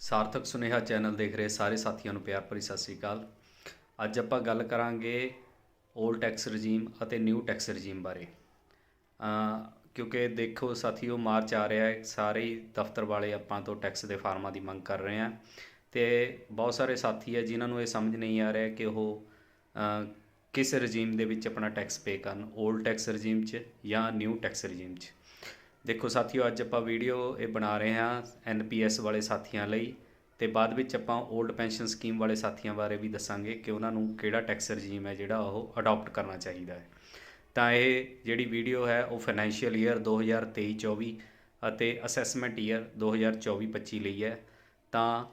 ਸਾਰਥਕ ਸੁਨੇਹਾ ਚੈਨਲ ਦੇਖ ਰਹੇ ਸਾਰੇ ਸਾਥੀਆਂ ਨੂੰ ਪਿਆਰ ਭਰੀ ਸਤਿ ਸ੍ਰੀ ਅਕਾਲ। ਅੱਜ ਆਪਾਂ ਗੱਲ ਕਰਾਂਗੇ ਓਲਡ ਟੈਕਸ ਰਜੀਮ ਅਤੇ ਨਿਊ ਟੈਕਸ ਰਜੀਮ ਬਾਰੇ। ਕਿਉਂਕਿ ਦੇਖੋ ਸਾਥੀਓ, ਮਾਰਚ ਆ ਰਿਹਾ ਹੈ, ਸਾਰੇ ਹੀ ਦਫ਼ਤਰ ਵਾਲੇ ਆਪਾਂ ਤੋਂ ਟੈਕਸ ਦੇ ਫਾਰਮਾਂ ਦੀ ਮੰਗ ਕਰ ਰਹੇ ਆ ਅਤੇ ਬਹੁਤ ਸਾਰੇ ਸਾਥੀ ਹੈ ਜਿਨ੍ਹਾਂ ਨੂੰ ਇਹ ਸਮਝ ਨਹੀਂ ਆ ਰਿਹਾ ਕਿ ਉਹ ਕਿਸ ਰਜੀਮ ਦੇ ਵਿੱਚ ਆਪਣਾ ਟੈਕਸ ਪੇ ਕਰਨ, ਓਲਡ ਟੈਕਸ ਰਜੀਮ 'ਚ ਜਾਂ ਨਿਊ ਟੈਕਸ ਰਜੀਮ 'ਚ। ਦੇਖੋ ਸਾਥੀਓ, ਅੱਜ ਆਪਾਂ ਵੀਡੀਓ ਇਹ ਬਣਾ ਰਹੇ ਹਾਂ NPS ਵਾਲੇ ਸਾਥੀਆਂ ਲਈ, ਅਤੇ ਬਾਅਦ ਵਿੱਚ ਆਪਾਂ ਓਲਡ ਪੈਨਸ਼ਨ ਸਕੀਮ ਵਾਲੇ ਸਾਥੀਆਂ ਬਾਰੇ ਵੀ ਦੱਸਾਂਗੇ ਕਿ ਉਹਨਾਂ ਨੂੰ ਕਿਹੜਾ ਟੈਕਸ ਰਜੀਮ ਹੈ ਜਿਹੜਾ ਉਹ ਅਡੋਪਟ ਕਰਨਾ ਚਾਹੀਦਾ ਹੈ। ਤਾਂ ਇਹ ਜਿਹੜੀ ਵੀਡੀਓ ਹੈ ਉਹ ਫਾਈਨੈਂਸ਼ੀਅਲ ਈਅਰ 2023-24 ਅਤੇ ਅਸੈਸਮੈਂਟ ਈਅਰ 2024-25 ਲਈ ਹੈ। ਤਾਂ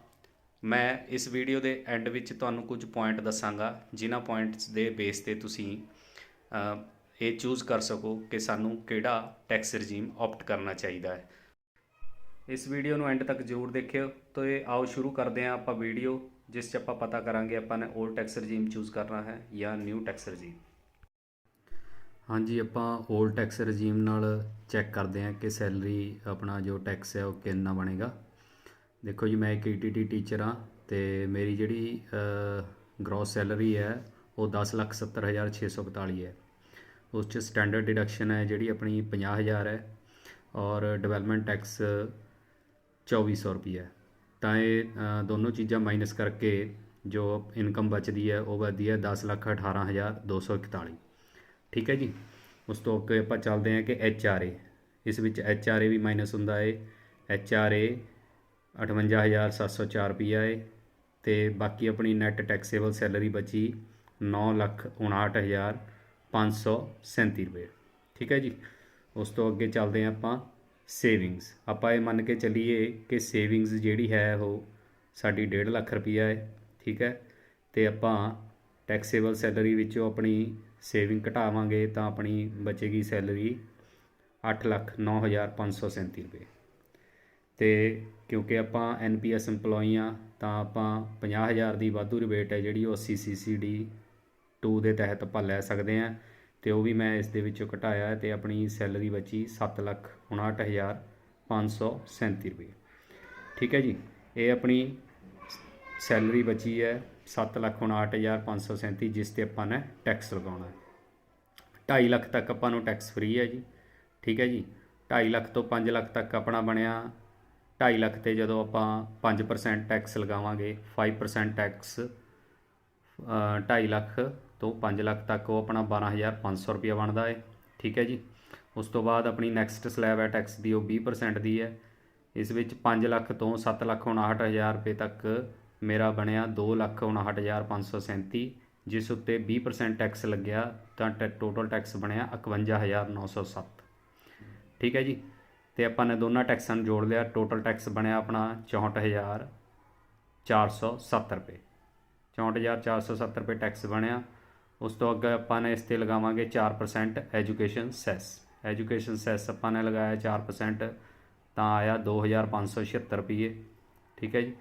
ਮੈਂ ਇਸ ਵੀਡੀਓ ਦੇ ਐਂਡ ਵਿੱਚ ਤੁਹਾਨੂੰ ਕੁਝ ਪੁਆਇੰਟ ਦੱਸਾਂਗਾ ਜਿਨ੍ਹਾਂ ਪੁਆਇੰਟਸ ਦੇ ਬੇਸ 'ਤੇ ਤੁਸੀਂ ਇਹ ਚੂਜ਼ ਕਰ ਸਕੋ ਕਿ ਸਾਨੂੰ ਕਿਹੜਾ ਟੈਕਸ ਰਜੀਮ ਆਪਟ ਕਰਨਾ ਚਾਹੀਦਾ ਹੈ। ਇਸ ਵੀਡੀਓ ਨੂੰ ਐਂਡ ਤੱਕ ਜ਼ਰੂਰ ਦੇਖਿਓ। ਤਾਂ ਇਹ ਆਓ ਸ਼ੁਰੂ ਕਰਦੇ ਹਾਂ ਆਪਾਂ ਵੀਡੀਓ, ਜਿਸ 'ਚ ਆਪਾਂ ਪਤਾ ਕਰਾਂਗੇ ਆਪਾਂ ਨੇ ਓਲਡ ਟੈਕਸ ਰਜੀਮ ਚੂਜ਼ ਕਰਨਾ ਹੈ ਜਾਂ ਨਿਊ ਟੈਕਸ ਰਜੀਮ। ਹਾਂਜੀ, ਆਪਾਂ ਓਲਡ ਟੈਕਸ ਰਜੀਮ ਨਾਲ ਚੈੱਕ ਕਰਦੇ ਹਾਂ ਕਿ ਸੈਲਰੀ ਆਪਣਾ ਜੋ ਟੈਕਸ ਹੈ ਉਹ ਕਿੰਨਾ ਬਣੇਗਾ। ਦੇਖੋ ਜੀ, ਮੈਂ ਇੱਕ ETT ਟੀਚਰ ਹਾਂ ਅਤੇ ਮੇਰੀ ਜਿਹੜੀ ਗਰੋਸ ਸੈਲਰੀ ਹੈ ਉਹ 10,70,642 ਹੈ। ਉਸ 'ਚ ਸਟੈਂਡਰਡ ਡਿਡਕਸ਼ਨ ਹੈ ਜਿਹੜੀ ਆਪਣੀ 50,000 ਹੈ ਔਰ ਡਿਵੈਲਪਮੈਂਟ ਟੈਕਸ 2400 ਰੁਪਈਆ ਹੈ। ਤਾਂ ਇਹ ਦੋਨੋਂ ਚੀਜ਼ਾਂ ਮਾਈਨਸ ਕਰਕੇ ਜੋ ਇਨਕਮ ਬਚਦੀ ਹੈ ਉਹ ਬਚਦੀ ਹੈ 10,18,241। ਠੀਕ ਹੈ ਜੀ। ਉਸ ਤੋਂ ਅੱਗੇ ਆਪਾਂ ਚੱਲਦੇ ਹਾਂ ਕਿ HRA। ਇਸ ਵਿੱਚ HRA ਵੀ ਮਾਈਨਸ ਹੁੰਦਾ ਹੈ। HRA 58,704 ਰੁਪਈਆ ਹੈ ਅਤੇ ਬਾਕੀ ਆਪਣੀ ਨੈੱਟ ਟੈਕਸੇਬਲ ਸੈਲਰੀ ਬਚੀ 9,59,537 ਰੁਪਏ। ਠੀਕ ਹੈ ਜੀ। ਉਸ ਤੋਂ ਅੱਗੇ ਚੱਲਦੇ ਹਾਂ ਆਪਾਂ ਸੇਵਿੰਗਸ। ਆਪਾਂ ਇਹ ਮੰਨ ਕੇ ਚੱਲੀਏ ਕਿ ਸੇਵਿੰਗਸ ਜਿਹੜੀ ਹੈ ਉਹ ਸਾਡੀ 1.5 ਲੱਖ ਰੁਪਈਆ ਹੈ। ਠੀਕ ਹੈ। ਅਤੇ ਆਪਾਂ ਟੈਕਸੇਬਲ ਸੈਲਰੀ ਵਿੱਚੋਂ ਆਪਣੀ ਸੇਵਿੰਗ ਘਟਾਵਾਂਗੇ ਤਾਂ ਆਪਣੀ ਬਚੇਗੀ ਸੈਲਰੀ 8,09,537 ਰੁਪਏ। ਅਤੇ ਕਿਉਂਕਿ ਆਪਾਂ NPS ਇੰਪਲੋਈ ਹਾਂ ਤਾਂ ਆਪਾਂ 50,000 ਦੀ ਵਾਧੂ ਰਿਬੇਟ ਹੈ ਜਿਹੜੀ ਉਹ 80 CCD 2 ਦੇ ਤਹਿਤ ਆਪਾਂ ਲੈ ਸਕਦੇ ਹਾਂ, ਅਤੇ ਉਹ ਵੀ ਮੈਂ ਇਸ ਦੇ ਵਿੱਚੋਂ ਘਟਾਇਆ ਅਤੇ ਆਪਣੀ ਸੈਲਰੀ ਬਚੀ 7,59,537 ਰੁਪਏ। ਠੀਕ ਹੈ ਜੀ। ਇਹ ਆਪਣੀ ਸੈਲਰੀ ਬਚੀ ਹੈ 7,59,537, ਜਿਸ 'ਤੇ ਆਪਾਂ ਨੇ ਟੈਕਸ ਲਗਾਉਣਾ ਹੈ। 2.5 ਲੱਖ ਤੱਕ ਆਪਾਂ ਨੂੰ ਟੈਕਸ ਫਰੀ ਹੈ ਜੀ। ਠੀਕ ਹੈ ਜੀ। 2.5 ਲੱਖ ਤੋਂ 5 ਲੱਖ ਤੱਕ ਆਪਣਾ ਬਣਿਆ 2.5 ਲੱਖ 'ਤੇ ਜਦੋਂ ਆਪਾਂ 5% ਟੈਕਸ ਲਗਾਵਾਂਗੇ, 5% ਟੈਕਸ 2.5 ਲੱਖ ਤੋਂ 5 ਲੱਖ ਤੱਕ ਉਹ ਆਪਣਾ 12,500 ਰੁਪਇਆ ਬਣਦਾ ਹੈ। ਠੀਕ ਹੈ ਜੀ। ਉਸ ਤੋਂ ਬਾਅਦ ਆਪਣੀ ਨੈਕਸਟ ਸਲੈਬ ਹੈ ਟੈਕਸ ਦੀ, ਉਹ 20% ਦੀ ਹੈ। ਇਸ ਵਿੱਚ 5 ਲੱਖ ਤੋਂ 7,59,000 ਰੁਪਏ ਤੱਕ ਮੇਰਾ ਬਣਿਆ 2,59,537, ਜਿਸ ਉੱਤੇ 20% ਟੈਕਸ ਲੱਗਿਆ ਤਾਂ ਟੋਟਲ ਟੈਕਸ ਬਣਿਆ 51,907। ਠੀਕ ਹੈ ਜੀ। ਅਤੇ ਆਪਾਂ ਨੇ ਦੋਨਾਂ ਟੈਕਸਾਂ ਨੂੰ ਜੋੜ ਲਿਆ, ਟੋਟਲ ਟੈਕਸ ਬਣਿਆ ਆਪਣਾ 64,407 ਰੁਪਏ। 64,407 ਰੁਪਏ ਟੈਕਸ ਬਣਿਆ। ਉਸ ਤੋਂ ਅੱਗੇ ਆਪਾਂ ਨੇ ਇਸ 'ਤੇ ਲਗਾਵਾਂਗੇ 4% ਐਜੂਕੇਸ਼ਨ ਸੈਸ। ਐਜੂਕੇਸ਼ਨ ਸੈਸ ਆਪਾਂ ਨੇ ਲਗਾਇਆ 4%, ਤਾਂ ਆਇਆ 2,576 ਰੁਪਏ। ਠੀਕ ਹੈ ਜੀ।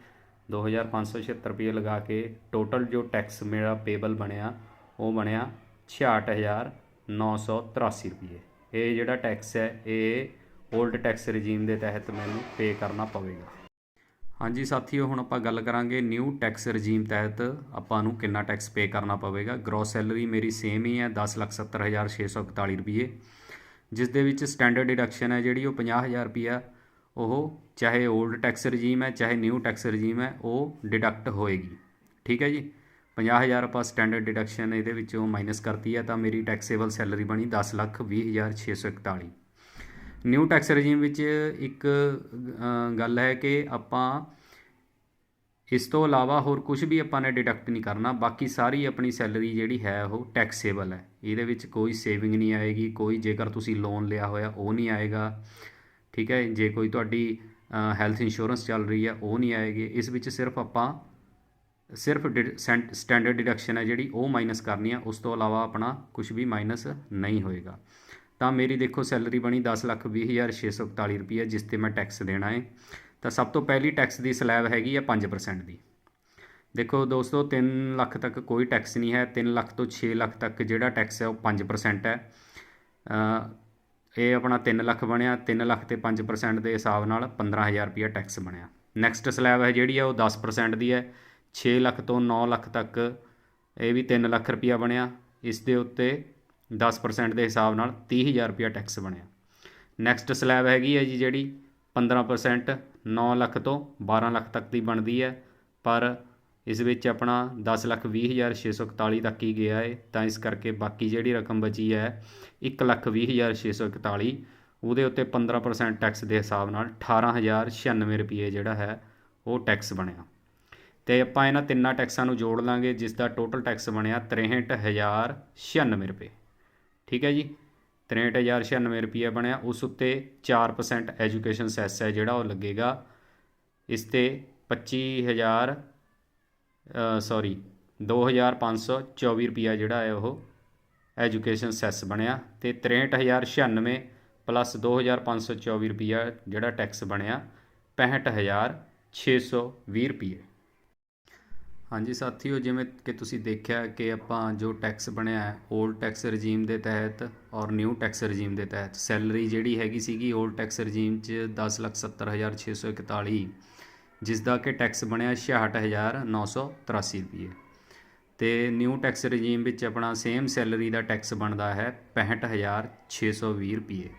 2,576 ਰੁਪਏ ਲਗਾ ਕੇ ਟੋਟਲ ਜੋ ਟੈਕਸ ਮੇਰਾ ਪੇਬਲ ਬਣਿਆ ਉਹ ਬਣਿਆ 66,983 ਰੁਪਏ। ਇਹ ਜਿਹੜਾ ਟੈਕਸ ਹੈ ਇਹ ਓਲਡ ਟੈਕਸ ਰਜੀਮ ਦੇ ਤਹਿਤ ਮੈਨੂੰ ਪੇ ਕਰਨਾ ਪਵੇਗਾ। ਹਾਂਜੀ ਸਾਥੀਓ, ਹੁਣ ਆਪਾਂ ਗੱਲ ਕਰਾਂਗੇ ਨਿਊ ਟੈਕਸ ਰਜੀਮ ਤਹਿਤ ਆਪਾਂ ਨੂੰ ਕਿੰਨਾ ਟੈਕਸ ਪੇ ਕਰਨਾ ਪਵੇਗਾ। ਗਰੋਸ ਸੈਲਰੀ ਮੇਰੀ ਸੇਮ ਹੀ ਹੈ 10,70,641 ਰੁਪਏ, ਜਿਸ ਦੇ ਵਿੱਚ ਸਟੈਂਡਰਡ ਡਿਡਕਸ਼ਨ ਹੈ ਜਿਹੜੀ ਉਹ 50,000 ਰੁਪਈਆ, ਉਹ ਚਾਹੇ ਓਲਡ ਟੈਕਸ ਰਜੀਮ ਹੈ ਚਾਹੇ ਨਿਊ ਟੈਕਸ ਰਜੀਮ ਹੈ ਉਹ ਡਿਡਕਟ ਹੋਏਗੀ। ਠੀਕ ਹੈ ਜੀ। 50,000 ਆਪਾਂ ਸਟੈਂਡਰਡ ਡਿਡਕਸ਼ਨ ਇਹਦੇ ਵਿੱਚੋਂ ਮਾਈਨਸ ਕਰਤੀ ਹੈ ਤਾਂ ਮੇਰੀ ਟੈਕਸੇਬਲ ਸੈਲਰੀ ਬਣੀ 10,20,641। ਨਿਊ ਟੈਕਸ ਰਜੀਮ ਵਿੱਚ ਇੱਕ ਗੱਲ ਹੈ ਕਿ ਆਪਾਂ ਇਸ ਤੋਂ ਇਲਾਵਾ ਹੋਰ ਕੁਝ ਵੀ ਆਪਾਂ ਨੇ ਡਿਡਕਟ ਨਹੀਂ ਕਰਨਾ, ਬਾਕੀ ਸਾਰੀ ਆਪਣੀ ਸੈਲਰੀ ਜਿਹੜੀ ਹੈ ਉਹ ਟੈਕਸੇਬਲ ਹੈ। ਇਹਦੇ ਵਿੱਚ ਕੋਈ ਸੇਵਿੰਗ ਨਹੀਂ ਆਏਗੀ, ਕੋਈ ਜੇਕਰ ਤੁਸੀਂ ਲੋਨ ਲਿਆ ਹੋਇਆ ਉਹ ਨਹੀਂ ਆਏਗਾ। ਠੀਕ ਹੈ। ਜੇ ਕੋਈ ਤੁਹਾਡੀ ਹੈਲਥ ਇੰਸ਼ੋਰੈਂਸ ਚੱਲ ਰਹੀ ਹੈ ਉਹ ਨਹੀਂ ਆਏਗੀ। ਇਸ ਵਿੱਚ ਸਿਰਫ ਸਟੈਂਡਰਡ ਡਿਡਕਸ਼ਨ ਹੈ ਜਿਹੜੀ ਉਹ ਮਾਈਨਸ ਕਰਨੀ ਹੈ, ਉਸ ਤੋਂ ਇਲਾਵਾ ਆਪਣਾ ਕੁਝ ਵੀ ਮਾਈਨਸ ਨਹੀਂ ਹੋਏਗਾ। ਤਾਂ ਮੇਰੀ ਦੇਖੋ ਸੈਲਰੀ ਬਣੀ 10,20,641 ਰੁਪਏ, ਜਿਸ 'ਤੇ ਮੈਂ ਟੈਕਸ ਦੇਣਾ ਹੈ। ਤਾਂ ਸਭ ਤੋਂ ਪਹਿਲੀ ਟੈਕਸ ਦੀ ਸਲੈਬ ਹੈਗੀ ਹੈ 5% ਦੀ। ਦੇਖੋ ਦੋਸਤੋ, 3 ਲੱਖ ਤੱਕ ਕੋਈ ਟੈਕਸ ਨਹੀਂ ਹੈ। 3 ਲੱਖ ਤੋਂ 6 ਲੱਖ ਤੱਕ ਜਿਹੜਾ ਟੈਕਸ ਹੈ ਉਹ 5% ਹੈ। ਇਹ ਆਪਣਾ 3 ਲੱਖ ਬਣਿਆ। 3 ਲੱਖ 'ਤੇ 5% ਦੇ ਹਿਸਾਬ ਨਾਲ 15,000 ਰੁਪਇਆ ਟੈਕਸ ਬਣਿਆ। ਨੈਕਸਟ ਸਲੈਬ ਹੈ ਜਿਹੜੀ ਆ ਉਹ 10% ਦੀ ਹੈ। 6 ਲੱਖ ਤੋਂ 9 ਲੱਖ ਤੱਕ ਇਹ ਵੀ 3 ਲੱਖ ਰੁਪਈਆ ਬਣਿਆ। ਇਸ ਦੇ ਉੱਤੇ 10% ਦੇ ਹਿਸਾਬ ਨਾਲ 30,000 ਰੁਪਈਆ ਟੈਕਸ ਬਣਿਆ। ਨੈਕਸਟ ਸਲੈਬ ਹੈਗੀ ਹੈ ਜੀ ਜਿਹੜੀ 15% 9 ਲੱਖ ਤੋਂ 12 ਲੱਖ ਤੱਕ ਦੀ ਬਣਦੀ ਹੈ, ਪਰ ਇਸ ਵਿੱਚ ਆਪਣਾ 10,20,641 ਤੱਕ ਹੀ ਗਿਆ ਹੈ, ਤਾਂ ਇਸ ਕਰਕੇ ਬਾਕੀ ਜਿਹੜੀ ਰਕਮ ਬਚੀ ਹੈ 1,20,641, ਉਹਦੇ ਉੱਤੇ 15% ਟੈਕਸ ਦੇ ਹਿਸਾਬ ਨਾਲ 18,096 ਰੁਪਏ ਜਿਹੜਾ ਹੈ ਉਹ ਟੈਕਸ ਬਣਿਆ। ਅਤੇ ਆਪਾਂ ਇਹਨਾਂ ਤਿੰਨਾਂ ਟੈਕਸਾਂ ਨੂੰ ਜੋੜ ਲਾਂਗੇ, ਜਿਸ ਦਾ ਟੋਟਲ ਟੈਕਸ ਬਣਿਆ 63,096 ਰੁਪਏ। ਠੀਕ ਹੈ ਜੀ, 63,096 ਰੁਪਏ ਬਣਿਆ। ਉਸ ਉੱਤੇ 4% ਐਜੂਕੇਸ਼ਨ ਸੈਸ ਹੈ ਜਿਹੜਾ ਉਹ ਲੱਗੇਗਾ। ਇਸ 'ਤੇ 2,524 ਰੁਪਈਆ ਜਿਹੜਾ ਹੈ ਉਹ ਐਜੂਕੇਸ਼ਨ ਸੈਸ ਬਣਿਆ, ਅਤੇ 63,096 ਪਲੱਸ 2,524 ਰੁਪਈਆ ਜਿਹੜਾ ਟੈਕਸ ਬਣਿਆ 65,620 ਰੁਪਈਏ। ਹਾਂਜੀ ਸਾਥੀਓ, ਜਿਵੇਂ ਕਿ ਤੁਸੀਂ ਦੇਖਿਆ ਕਿ ਆਪਾਂ ਜੋ ਟੈਕਸ ਬਣਿਆ ਹੈ ਓਲਡ ਟੈਕਸ ਰਜੀਮ ਦੇ ਤਹਿਤ ਔਰ ਨਿਊ ਟੈਕਸ ਰਜੀਮ ਦੇ ਤਹਿਤ, ਸੈਲਰੀ ਜਿਹੜੀ ਹੈਗੀ ਸੀਗੀ ਓਲਡ ਟੈਕਸ ਰਜੀਮ 'ਚ 10,70,641, ਜਿਸ ਦਾ ਕਿ ਟੈਕਸ ਬਣਿਆ 66,983 ਰੁਪਏ, ਅਤੇ ਨਿਊ ਟੈਕਸ ਰਜੀਮ ਵਿੱਚ ਆਪਣਾ ਸੇਮ ਸੈਲਰੀ ਦਾ ਟੈਕਸ ਬਣਦਾ ਹੈ 65,620 ਰੁਪਏ।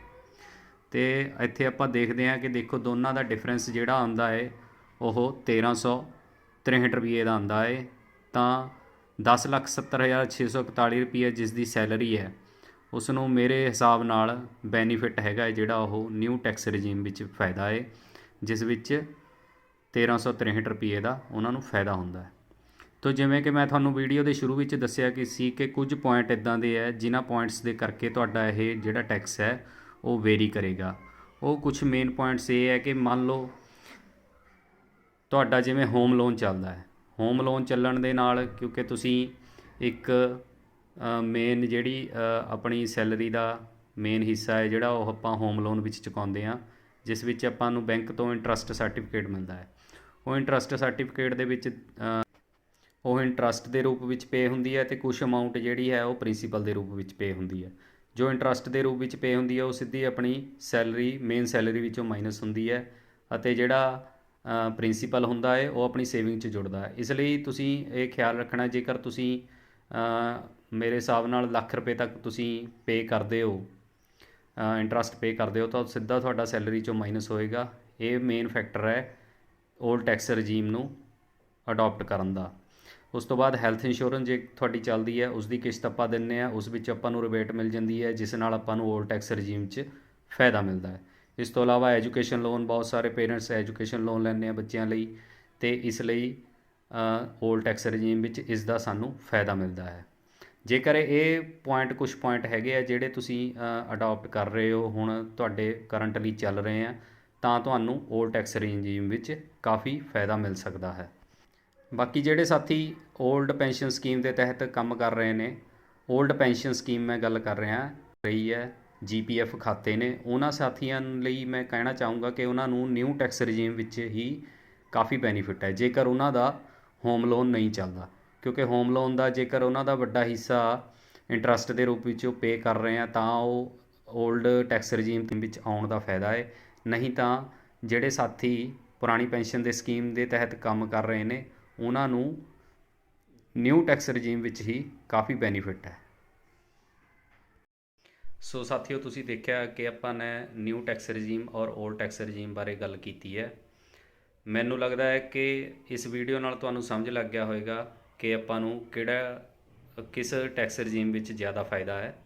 ਅਤੇ ਇੱਥੇ ਆਪਾਂ ਦੇਖਦੇ ਹਾਂ ਕਿ ਦੇਖੋ ਦੋਨਾਂ ਦਾ ਡਿਫਰੈਂਸ ਜਿਹੜਾ ਆਉਂਦਾ ਹੈ ਉਹ 1,363 ਰੁਪਏ ਦਾ ਆਉਂਦਾ ਹੈ। ਤਾਂ 10,70,641 ਰੁਪਏ ਜਿਸ ਦੀ ਸੈਲਰੀ ਹੈ ਉਸ ਨੂੰ ਮੇਰੇ ਹਿਸਾਬ ਨਾਲ ਬੈਨੀਫਿਟ ਹੈਗਾ ਹੈ ਜਿਹੜਾ ਉਹ ਨਿਊ ਟੈਕਸ ਰਜੀਮ ਵਿੱਚ ਫਾਇਦਾ ਹੈ, ਜਿਸ ਵਿੱਚ 1,363 ਰੁਪਏ ਦਾ ਉਹਨਾਂ ਨੂੰ ਫਾਇਦਾ ਹੁੰਦਾ ਹੈ। ਤੋ ਜਿਵੇਂ ਕਿ ਮੈਂ ਤੁਹਾਨੂੰ ਵੀਡੀਓ ਦੇ ਸ਼ੁਰੂ ਵਿੱਚ ਦੱਸਿਆ ਕਿ ਕੁਝ ਪੁਆਇੰਟ ਇੱਦਾਂ ਦੇ ਹੈ ਜਿਨ੍ਹਾਂ ਪੁਆਇੰਟਸ ਦੇ ਕਰਕੇ ਤੁਹਾਡਾ ਇਹ ਜਿਹੜਾ ਟੈਕਸ ਹੈ ਉਹ ਵੇਰੀ ਕਰੇਗਾ। ਉਹ ਕੁਝ ਮੇਨ ਪੁਆਇੰਟਸ ਇਹ ਹੈ ਕਿ ਮੰਨ ਲਓ ਤੁਹਾਡਾ ਜਿਵੇਂ ਹੋਮ ਲੋਨ ਚੱਲਦਾ ਹੈ, ਹੋਮ ਲੋਨ ਚੱਲਣ ਦੇ ਨਾਲ ਕਿਉਂਕਿ ਤੁਸੀਂ ਇੱਕ ਮੇਨ ਜਿਹੜੀ ਆਪਣੀ ਸੈਲਰੀ ਦਾ ਮੇਨ ਹਿੱਸਾ ਹੈ ਜਿਹੜਾ ਉਹ ਆਪਾਂ ਹੋਮ ਲੋਨ ਵਿੱਚ ਚੁਕਾਉਂਦੇ ਹਾਂ, ਜਿਸ ਵਿੱਚ ਆਪਾਂ ਨੂੰ ਬੈਂਕ ਤੋਂ ਇੰਟਰਸਟ ਸਰਟੀਫਿਕੇਟ ਮਿਲਦਾ ਹੈ। ਉਹ ਇੰਟਰਸਟ ਸਰਟੀਫਿਕੇਟ ਦੇ ਵਿੱਚ ਉਹ ਇੰਟਰਸਟ ਦੇ ਰੂਪ ਵਿੱਚ ਪੇ ਹੁੰਦੀ ਹੈ, ਅਤੇ ਕੁਛ ਅਮਾਊਂਟ ਜਿਹੜੀ ਹੈ ਉਹ ਪ੍ਰਿੰਸੀਪਲ ਦੇ ਰੂਪ ਵਿੱਚ ਪੇ ਹੁੰਦੀ ਹੈ। ਜੋ ਇੰਟਰਸਟ ਦੇ ਰੂਪ ਵਿੱਚ ਪੇ ਹੁੰਦੀ ਹੈ ਉਹ ਸਿੱਧੀ ਆਪਣੀ ਸੈਲਰੀ ਮੇਨ ਸੈਲਰੀ ਵਿੱਚੋਂ ਮਾਈਨਸ ਹੁੰਦੀ ਹੈ, ਅਤੇ ਜਿਹੜਾ ਪ੍ਰਿੰਸੀਪਲ ਹੁੰਦਾ ਹੈ ਉਹ ਆਪਣੀ ਸੇਵਿੰਗ 'ਚ ਜੁੜਦਾ ਹੈ। ਇਸ ਲਈ ਤੁਸੀਂ ਇਹ ਖਿਆਲ ਰੱਖਣਾ, ਜੇਕਰ ਤੁਸੀਂ ਮੇਰੇ ਹਿਸਾਬ ਨਾਲ ਲੱਖ ਰੁਪਏ ਤੱਕ ਤੁਸੀਂ ਪੇ ਕਰਦੇ ਹੋ, ਇੰਟਰਸਟ ਪੇ ਕਰਦੇ ਹੋ, ਤਾਂ ਸਿੱਧਾ ਤੁਹਾਡਾ ਸੈਲਰੀ 'ਚੋਂ ਮਾਈਨਸ ਹੋਏਗਾ। ਇਹ ਮੇਨ ਫੈਕਟਰ ਹੈ ਓਲਡ ਟੈਕਸ ਰਜੀਮ ਨੂੰ ਅਡੋਪਟ ਕਰਨ ਦਾ। ਉਸ ਤੋਂ ਬਾਅਦ ਹੈਲਥ ਇੰਸ਼ੋਰੈਂਸ ਜੇ ਤੁਹਾਡੀ ਚੱਲਦੀ ਹੈ ਉਸ ਦੀ ਕਿਸ਼ਤ ਆਪਾਂ ਦਿੰਦੇ ਹਾਂ, ਉਸ ਵਿੱਚ ਆਪਾਂ ਨੂੰ ਰਿਬੇਟ ਮਿਲ ਜਾਂਦੀ ਹੈ, ਜਿਸ ਨਾਲ ਆਪਾਂ ਨੂੰ ਓਲਡ ਟੈਕਸ ਰਜੀਮ 'ਚ ਫਾਇਦਾ ਮਿਲਦਾ ਹੈ। ਇਸ ਤੋਂ ਇਲਾਵਾ ਐਜੂਕੇਸ਼ਨ ਲੋਨ, ਬਹੁਤ ਸਾਰੇ ਪੇਰੈਂਟਸ ਐਜੂਕੇਸ਼ਨ ਲੋਨ ਲੈਂਦੇ ਆ ਬੱਚਿਆਂ ਲਈ, ਅਤੇ ਇਸ ਲਈ ਓਲਡ ਟੈਕਸ ਰਜੀਮ ਵਿੱਚ ਇਸ ਦਾ ਸਾਨੂੰ ਫਾਇਦਾ ਮਿਲਦਾ ਹੈ। ਜੇਕਰ ਇਹ ਕੁਛ ਪੁਆਇੰਟ ਹੈਗੇ ਆ ਜਿਹੜੇ ਤੁਸੀਂ ਅਡੋਪਟ ਕਰ ਰਹੇ ਹੋ, ਹੁਣ ਤੁਹਾਡੇ ਕਰੰਟਲੀ ਚੱਲ ਰਹੇ ਆ, ਤਾਂ ਤੁਹਾਨੂੰ ਓਲਡ ਟੈਕਸ ਰਜੀਮ ਵਿੱਚ ਕਾਫੀ ਫਾਇਦਾ ਮਿਲ ਸਕਦਾ ਹੈ। ਬਾਕੀ ਜਿਹੜੇ ਸਾਥੀ ਓਲਡ ਪੈਨਸ਼ਨ ਸਕੀਮ ਦੇ ਤਹਿਤ ਕੰਮ ਕਰ ਰਹੇ ਨੇ, ਓਲਡ ਪੈਨਸ਼ਨ ਸਕੀਮ ਮੈਂ ਗੱਲ ਕਰ ਰਿਹਾ ਰਹੀ ਹੈ, GPF ਖਾਤੇ ਨੇ, ਉਹਨਾਂ ਸਾਥੀਆਂ ਲਈ ਮੈਂ ਕਹਿਣਾ ਚਾਹੂੰਗਾ ਕਿ ਉਹਨਾਂ ਨੂੰ ਨਿਊ ਟੈਕਸ ਰਜੀਮ ਵਿੱਚ ਹੀ ਕਾਫੀ ਬੈਨੀਫਿਟ ਹੈ, ਜੇਕਰ ਉਹਨਾਂ ਦਾ ਹੋਮ ਲੋਨ ਨਹੀਂ ਚੱਲਦਾ। ਕਿਉਂਕਿ ਹੋਮ ਲੋਨ ਦਾ ਜੇਕਰ ਉਹਨਾਂ ਦਾ ਵੱਡਾ ਹਿੱਸਾ ਇੰਟਰਸਟ ਦੇ ਰੂਪ ਵਿੱਚ ਉਹ ਪੇ ਕਰ ਰਹੇ ਆ, ਤਾਂ ਉਹ ਓਲਡ ਟੈਕਸ ਰਜੀਮ ਵਿੱਚ ਆਉਣ ਦਾ ਫਾਇਦਾ ਹੈ। ਨਹੀਂ ਤਾਂ ਜਿਹੜੇ ਸਾਥੀ ਪੁਰਾਣੀ ਪੈਨਸ਼ਨ ਦੇ ਸਕੀਮ ਦੇ ਤਹਿਤ ਕੰਮ ਕਰ ਰਹੇ ਨੇ ਉਹਨਾਂ ਨੂੰ ਨਿਊ ਟੈਕਸ ਰਜੀਮ ਵਿੱਚ ਹੀ ਕਾਫੀ ਬੈਨੀਫਿਟ ਹੈ। ਸੋ ਸਾਥੀਓ, ਤੁਸੀਂ ਦੇਖਿਆ ਕਿ ਆਪਾਂ ਨੇ ਨਿਊ ਟੈਕਸ ਰਜੀਮ ਔਰ ਓਲਡ ਟੈਕਸ ਰਜੀਮ ਬਾਰੇ ਗੱਲ ਕੀਤੀ ਹੈ। ਮੈਨੂੰ ਲੱਗਦਾ ਹੈ ਕਿ ਇਸ ਵੀਡੀਓ ਨਾਲ ਤੁਹਾਨੂੰ ਸਮਝ ਲੱਗ ਗਿਆ ਹੋਵੇਗਾ ਕਿ ਆਪਾਂ ਨੂੰ ਕਿਸ ਟੈਕਸ ਰਜੀਮ ਵਿੱਚ ਜ਼ਿਆਦਾ ਫਾਇਦਾ ਹੈ।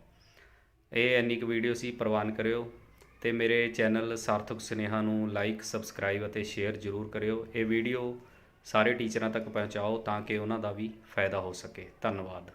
ਇਹ ਇੰਨੀ ਕੁ ਵੀਡੀਓ ਸੀ, ਪ੍ਰਵਾਨ ਕਰਿਓ, ਅਤੇ ਮੇਰੇ ਚੈਨਲ ਸਾਰਥਕ ਸੁਨੇਹਾ ਨੂੰ ਲਾਈਕ, ਸਬਸਕ੍ਰਾਈਬ ਅਤੇ ਸ਼ੇਅਰ ਜ਼ਰੂਰ ਕਰਿਓ। ਇਹ ਵੀਡੀਓ ਸਾਰੇ ਟੀਚਰਾਂ ਤੱਕ ਪਹੁੰਚਾਓ ਤਾਂ ਕਿ ਉਹਨਾਂ ਦਾ ਵੀ ਫਾਇਦਾ ਹੋ ਸਕੇ। ਧੰਨਵਾਦ।